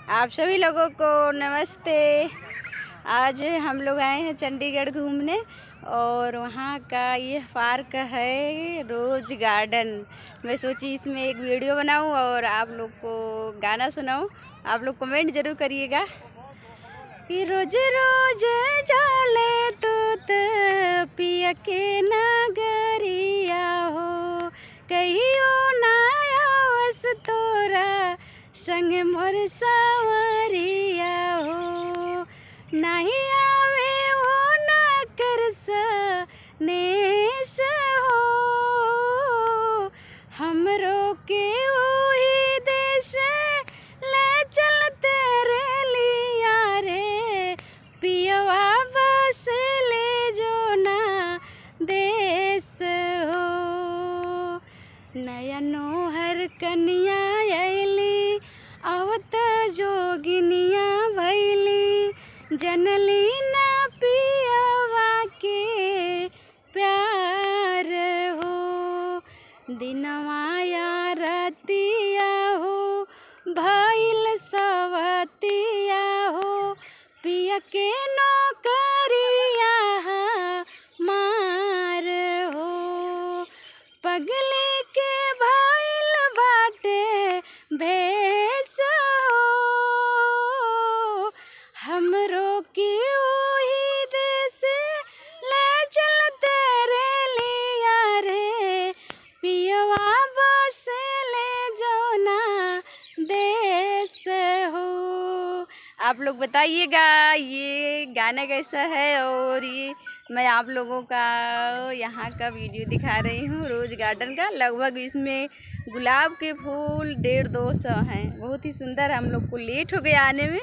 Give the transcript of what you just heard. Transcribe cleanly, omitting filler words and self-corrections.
आप सभी लोगों को नमस्ते। आज हम लोग आए हैं चंडीगढ़ घूमने और वहाँ का ये पार्क है रोज गार्डन। मैं सोची इसमें एक वीडियो बनाऊं और आप लोग को गाना सुनाऊं। आप लोग कमेंट ज़रूर करिएगा कि रोज रोज जाले तूत पिया के नगरिया हो, कहियो ना आवस तोरा संग मोर सवरिया हो। नहीं आवे वो न कर सनेस हो, हमरो के वही देश ले चलते रे लिया रे, पियवा बस ले जो ना देश हो। नया नोहर कन्या अइली आवत जोगिनिया भैली, जनली ना पियवा के प्यार हो। दिनवा या रतिया हो भइल सवतिया हो, पिया के नौकरिया मार हो। पगले के भइल बाटे भेस हो, हमरो की वही देश ले चलते रे लिया रे, पियवा बस ले जो ना देश हो। आप लोग बताइएगा ये गाना कैसा है। और ये मैं आप लोगों का यहाँ का वीडियो दिखा रही हूँ रोज़ गार्डन का। लगभग इसमें गुलाब के फूल 150-200 हैं। बहुत ही सुंदर। हम लोग को लेट हो गया आने में।